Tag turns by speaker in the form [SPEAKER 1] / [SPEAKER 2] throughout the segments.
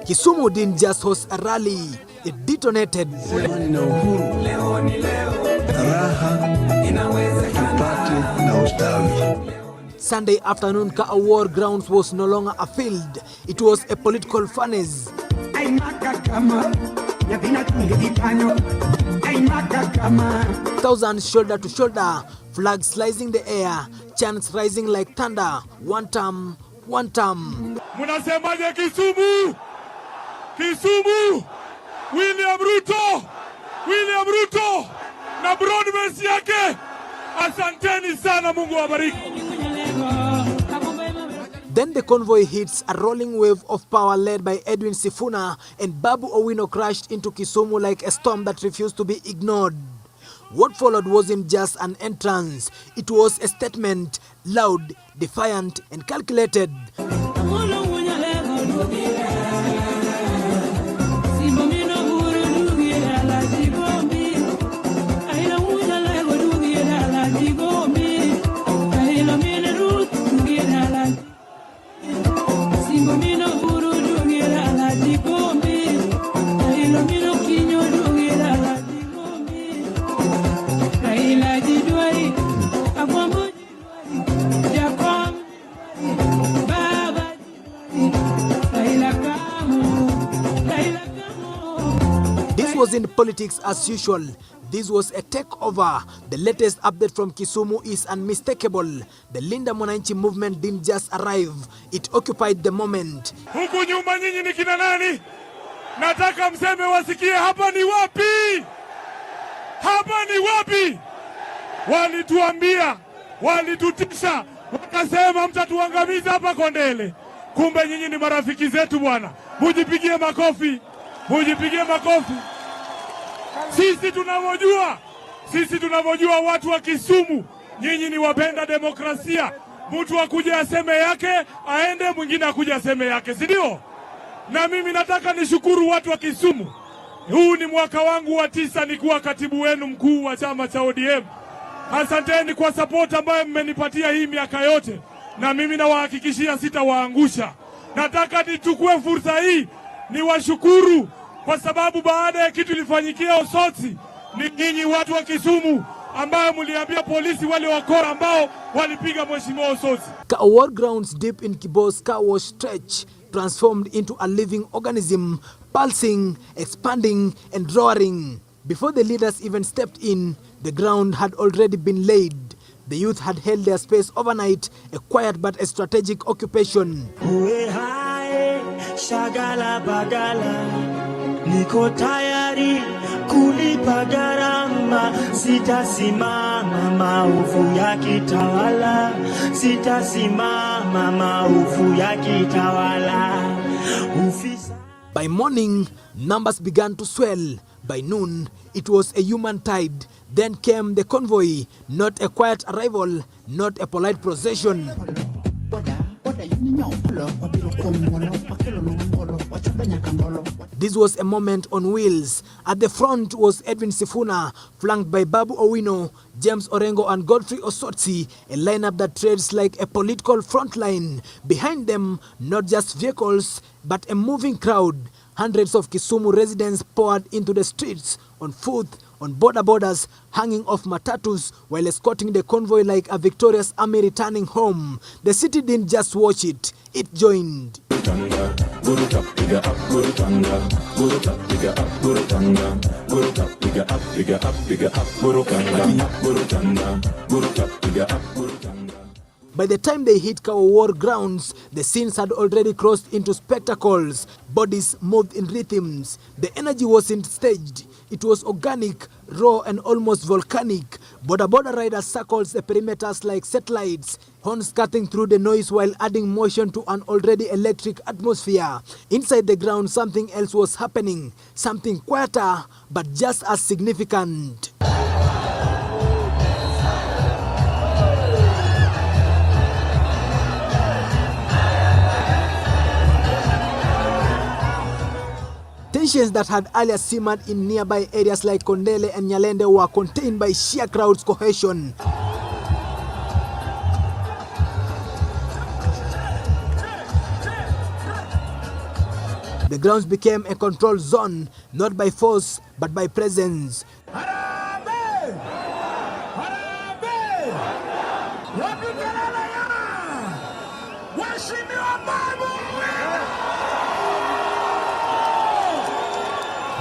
[SPEAKER 1] Kisumu didn't just host a rally, it detonated. Sunday afternoon, Ka War grounds was no longer a field, it was a political furnace. Thousands shoulder to shoulder, flags slicing the air, chants rising like thunder. One term, one term.
[SPEAKER 2] Munasemaje Kisumu? Kisumu! William Ruto! Na broadbase yake. Asanteni sana, Mungu awabariki.
[SPEAKER 1] Then the convoy hits a rolling wave of power led by Edwin Sifuna, and Babu Owino crashed into Kisumu like a storm that refused to be ignored. What followed wasn't just an entrance, it was a statement, loud, defiant, and calculated. This wasn't politics as usual. This was a takeover. The latest update from Kisumu is unmistakable. The Linda Mwananchi movement didn't just arrive, it occupied the moment.
[SPEAKER 2] Huku nyuma nyinyi ni kina nani? Nataka mseme wasikie hapa ni wapi? Hapa ni wapi? Walituambia, walitutisha, wakasema mtatuangamiza hapa Kondele. Kumbe nyinyi ni marafiki zetu bwana. Mujipigie makofi. Mujipigie makofi. Sisi tunavyojua watu wa Kisumu, nyinyi ni wapenda demokrasia. Mtu akuje aseme yake, aende, mwingine akuje aseme yake, si ndio? Na mimi nataka nishukuru watu wa Kisumu. Huu ni mwaka wangu wa 9 nikuwa katibu wenu mkuu wa chama cha ODM. Asanteni kwa support ambayo mmenipatia hii miaka yote, na mimi nawahakikishia sitawaangusha. Nataka nichukue fursa hii niwashukuru kwa sababu baada ya kitu ilifanyikia Osotsi, ni nyinyi watu wa Kisumu ambao mliambia polisi wale wakora ambao walipiga mheshimiwa Osotsi.
[SPEAKER 1] Ka War grounds deep in Kibos car wash stretch transformed into a living organism, pulsing, expanding and roaring. Before the leaders even stepped in, the ground had already been laid. The youth had held their space overnight, a quiet but a strategic occupation.
[SPEAKER 3] Shagala bagala, niko tayari kulipa gharama, sitasimama maovu ya kitawala, sitasimama maovu ya kitawala. By
[SPEAKER 1] morning, numbers began to swell. By noon, it was a human tide. Then came the convoy, not a quiet arrival, not a polite procession. This was a moment on wheels. At the front was Edwin Sifuna, flanked by Babu Owino, James Orengo and Godfrey Osotsi, a lineup that trades like a political front line. Behind them, not just vehicles, but a moving crowd. Hundreds of Kisumu residents poured into the streets, on foot, on borders, hanging off matatus while escorting the convoy like a victorious army returning home. The city didn't just watch it, it joined. By the time they hit Ka War grounds, the scenes had already crossed into spectacles. Bodies moved in rhythms. The energy wasn't staged. It was organic, raw and almost volcanic. Border riders circled the perimeters like satellites, horns cutting through the noise while adding motion to an already electric atmosphere. Inside the ground, something else was happening. Something quieter, but just as significant. Tensions that had earlier simmered in nearby areas like Kondele and Nyalende were contained by sheer crowd's cohesion. The grounds became a control zone, not by force, but by presence.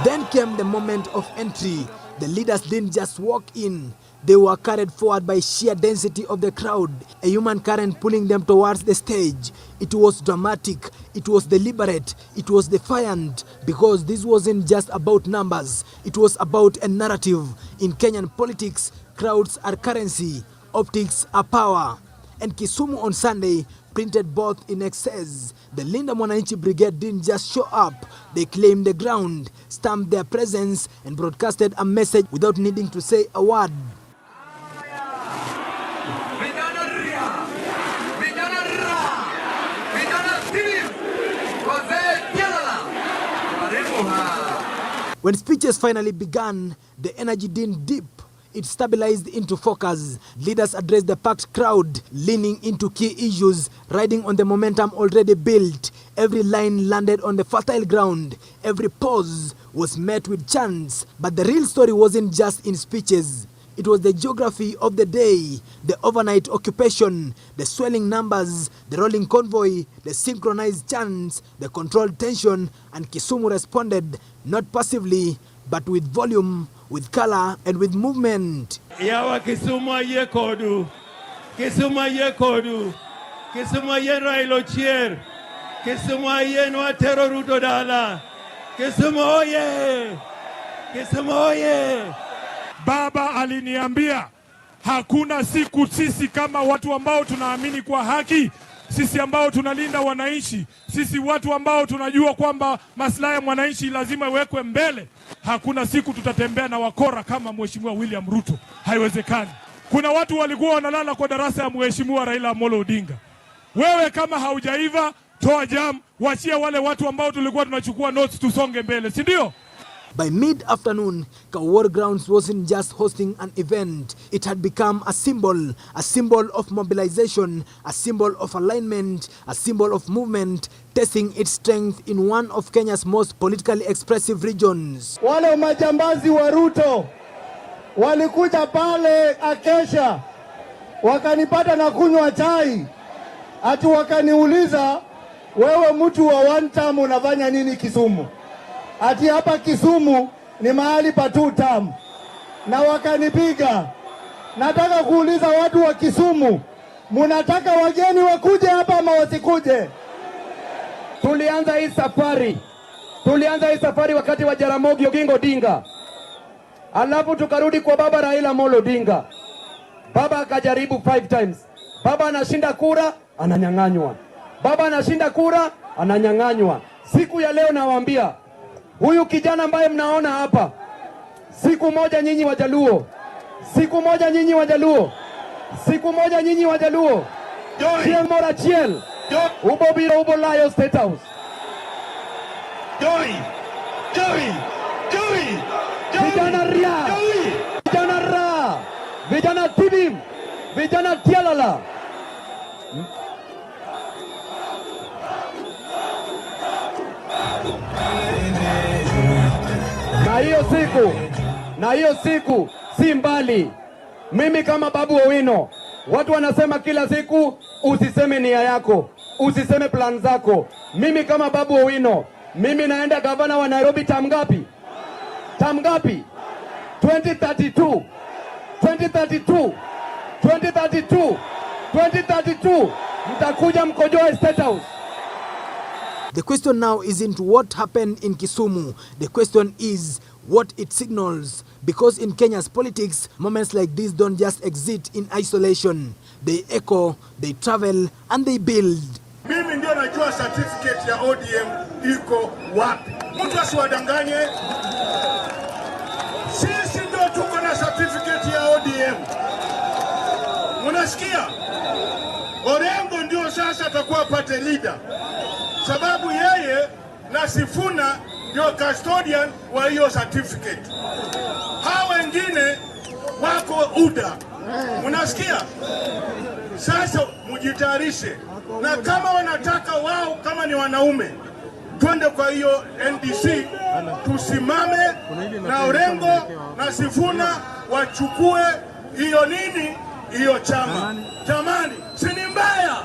[SPEAKER 1] Then came the moment of entry. The leaders didn't just walk in. They were carried forward by sheer density of the crowd, a human current pulling them towards the stage. It was dramatic, it was deliberate, it was defiant, because this wasn't just about numbers, it was about a narrative. In Kenyan politics, crowds are currency, optics are power. And Kisumu on Sunday printed both in excess. The Linda Mwananchi Brigade didn't just show up, they claimed the ground, stamped their presence, and broadcasted a message without needing to say a word. When speeches finally began, the energy didn't dip. It stabilized into focus. Leaders addressed the packed crowd, leaning into key issues, riding on the momentum already built. Every line landed on the fertile ground. Every pause was met with chants. But the real story wasn't just in speeches. It was the geography of the day, the overnight occupation, the swelling numbers, the rolling convoy, the synchronized chants, the controlled tension, and Kisumu responded not passively, but with volume, with color, and with movement.
[SPEAKER 4] Yawa Kisumu aye kodu, Kisumu aye kodu, Kisumu aye railo chier, Kisumu aye no atero ruto dala, Kisumu oye, Kisumu oye.
[SPEAKER 2] Baba aliniambia hakuna siku sisi kama watu ambao tunaamini kwa haki, sisi ambao tunalinda wananchi, sisi watu ambao tunajua kwamba maslahi ya mwananchi lazima iwekwe mbele, hakuna siku tutatembea na wakora kama Mheshimiwa William Ruto. Haiwezekani. Kuna watu walikuwa wanalala kwa darasa ya Mheshimiwa Raila Amolo Odinga. Wewe kama haujaiva, toa jam, wachia wale watu ambao tulikuwa tunachukua notes tusonge mbele, si ndio?
[SPEAKER 1] By mid-afternoon, War Grounds wasn't just hosting an event. It had become a symbol of mobilization, a symbol of alignment, a symbol of movement, testing its strength in one of Kenya's most politically expressive regions.
[SPEAKER 5] Wale majambazi wa Ruto walikuja pale Akesha, wakanipata na kunywa chai, ati wakaniuliza, wewe mtu wa one term unafanya nini Kisumu? Ati hapa Kisumu ni mahali pa two term. Na wakanipiga. Nataka kuuliza watu wa Kisumu, munataka wageni wakuje hapa ama wasikuje? Tulianza hii safari wakati wa Jaramogi Oginga Odinga. Alafu tukarudi kwa baba Raila Amolo Odinga. Baba akajaribu 5 times. Baba anashinda kura, ananyang'anywa. Baba anashinda kura, ananyang'anywa. Siku ya leo nawaambia, huyu kijana ambaye mnaona hapa, siku moja nyinyi Wajaluo, Chiel mora chiel, ubo biro ubo layo State House. Vijana ria, vijana ra, vijana tibim, vijana tialala. Na hiyo siku si mbali. Mimi kama Babu Owino, watu wanasema kila siku usiseme nia yako, usiseme plan zako. Mimi kama Babu Owino, mimi naenda gavana wa Nairobi term ngapi? 2032. Mtakuja mkojoe State House.
[SPEAKER 1] The question now isn't what happened in Kisumu. The question is what it signals. Because in Kenya's politics, moments like this don't just exist in isolation. They echo, they travel, and they build.
[SPEAKER 6] Mimi ndio najua certificate ya ODM iko wapi. Mtu asiwadanganye. Sisi ndio tuko na certificate ya ODM. Unasikia? Orengo ndio sasa atakuwa party leader. Sababu yeye na Sifuna ndio custodian wa hiyo certificate. Hao wengine wako UDA. Unasikia? Sasa mujitayarishe. Na kama wanataka wao, kama ni wanaume, twende kwa hiyo NDC, tusimame na Orengo na Sifuna wachukue hiyo nini, hiyo chama. Jamani, si ni mbaya?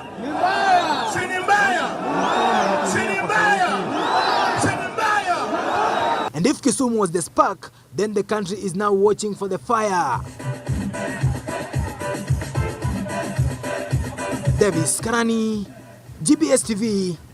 [SPEAKER 6] Si ni mbaya? Si ni mbaya? Si ni mbaya?
[SPEAKER 1] And if Kisumu was the spark, then the country is now watching for the fire. Davis Karani, GBS TV.